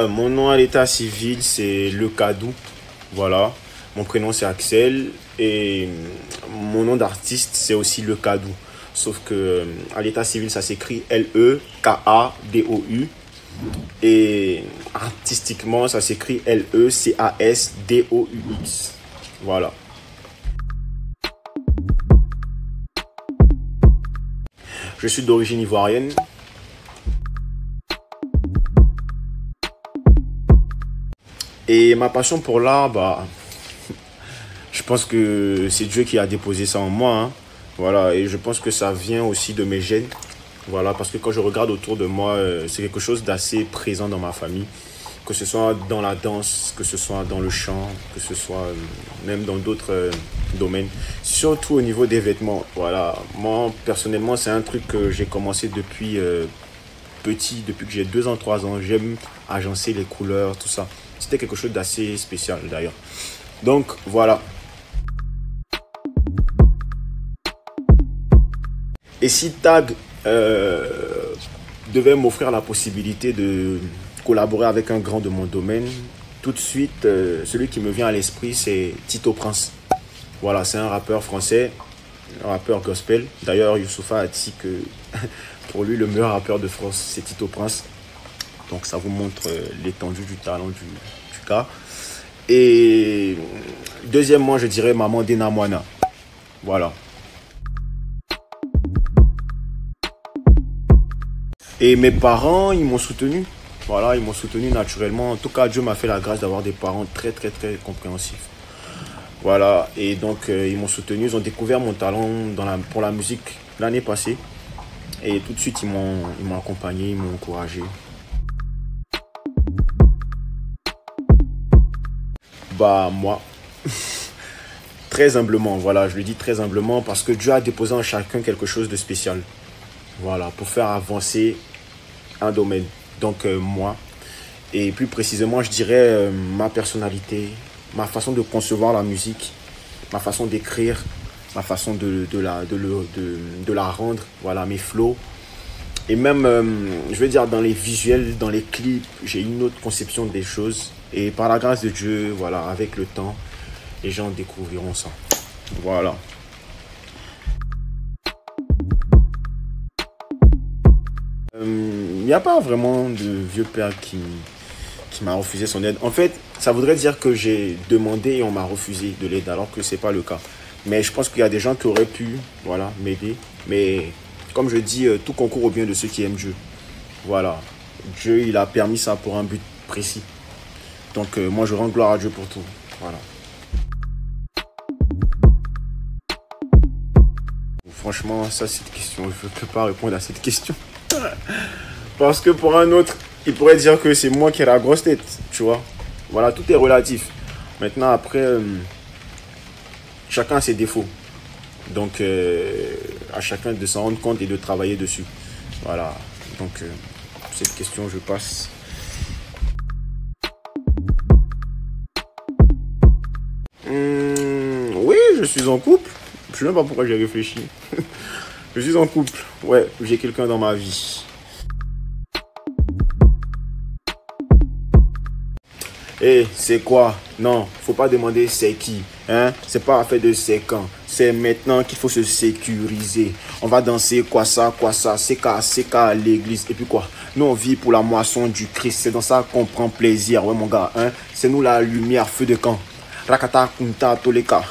Mon nom à l'état civil, c'est Le Cadou. Voilà. Mon prénom, c'est Axel. Et mon nom d'artiste, c'est aussi Le Cadou. Sauf que à l'état civil, ça s'écrit Lekadou. Et artistiquement, ça s'écrit Lekasdous. Voilà. Je suis d'origine ivoirienne. Et ma passion pour l'art, je pense que c'est Dieu qui a déposé ça en moi. Hein. Voilà, et je pense que ça vient aussi de mes gènes. Voilà, parce que quand je regarde autour de moi, c'est quelque chose d'assez présent dans ma famille. Que ce soit dans la danse, que ce soit dans le chant, que ce soit même dans d'autres domaines. Surtout au niveau des vêtements. Voilà, moi personnellement, c'est un truc que j'ai commencé depuis petit, depuis que j'ai 2 ans, 3 ans. J'aime agencer les couleurs, tout ça. C'était quelque chose d'assez spécial d'ailleurs. Donc voilà. Et si Tag devait m'offrir la possibilité de collaborer avec un grand de mon domaine, tout de suite, celui qui me vient à l'esprit, c'est Tito Prince. Voilà, c'est un rappeur français, un rappeur gospel. D'ailleurs, Youssoupha a dit que pour lui, le meilleur rappeur de France, c'est Tito Prince. Donc ça vous montre l'étendue du talent du gars. Et deuxièmement, je dirais Maman Dena Moana. Voilà. Et mes parents, ils m'ont soutenu. Voilà, ils m'ont soutenu naturellement. En tout cas, Dieu m'a fait la grâce d'avoir des parents très, très, très compréhensifs. Voilà, et donc ils m'ont soutenu. Ils ont découvert mon talent pour la musique l'année passée. Et tout de suite, ils m'ont accompagné, ils m'ont encouragé. Moi, très humblement, voilà, je le dis très humblement parce que Dieu a déposé en chacun quelque chose de spécial. Voilà, pour faire avancer un domaine. Donc moi, et plus précisément, je dirais ma personnalité, ma façon de concevoir la musique, ma façon d'écrire, ma façon de la rendre, voilà, mes flows. Et même, je veux dire, dans les visuels, dans les clips, j'ai une autre conception des choses. Et par la grâce de Dieu, voilà, avec le temps, les gens découvriront ça. Voilà. Il n'y a pas vraiment de vieux père qui m'a refusé son aide. En fait, ça voudrait dire que j'ai demandé et on m'a refusé de l'aide, alors que ce n'est pas le cas. Mais je pense qu'il y a des gens qui auraient pu, voilà, m'aider. Mais comme je dis, tout concourt au bien de ceux qui aiment Dieu. Voilà. Dieu, il a permis ça pour un but précis. Donc, moi, je rends gloire à Dieu pour tout. Voilà. Franchement, ça, cette question, je ne peux pas répondre à cette question. Parce que pour un autre, il pourrait dire que c'est moi qui ai la grosse tête, tu vois. Voilà, tout est relatif. Maintenant, après, chacun a ses défauts. Donc, à chacun de s'en rendre compte et de travailler dessus. Voilà. Donc, cette question, je passe. Oui, je suis en couple. Je sais même pas pourquoi j'ai réfléchi. Je suis en couple. Ouais, j'ai quelqu'un dans ma vie. Eh, c'est quoi? Non, faut pas demander c'est qui. Hein? C'est pas affaire de c'est quand. C'est maintenant qu'il faut se sécuriser. On va danser quoi ça, CK à l'église. Et puis quoi? Nous on vit pour la moisson du Christ. C'est dans ça qu'on prend plaisir. Ouais mon gars, hein? C'est nous la lumière, feu de camp. Rakata Kunta Toleka.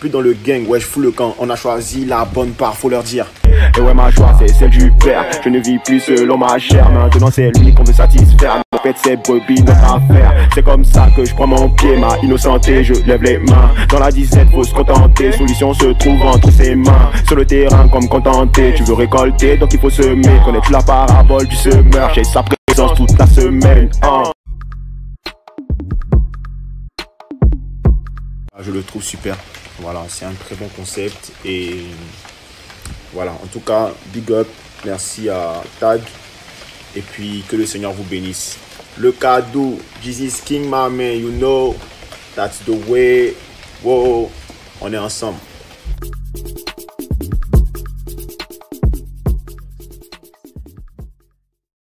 Plus dans le gang, ouais je fous le camp. On a choisi la bonne part, faut leur dire. Et ouais ma joie c'est celle du père. Je ne vis plus selon ma chair. Maintenant c'est lui qu'on veut satisfaire. Mon pète c'est brebis, notre affaire. C'est comme ça que je prends mon pied. Ma innocenté, je lève les mains. Dans la disette faut se contenter. Solution se trouve entre ses mains. Sur le terrain comme contenté. Tu veux récolter donc il faut semer. Connaître la parabole du semeur. J'ai sa présence toute la semaine. Je le trouve super. Voilà, c'est un très bon concept. Et voilà, en tout cas, big up. Merci à Tag. Et puis, que le Seigneur vous bénisse. Le cadeau, Jesus King, my man, you know, that's the way. Wow, on est ensemble.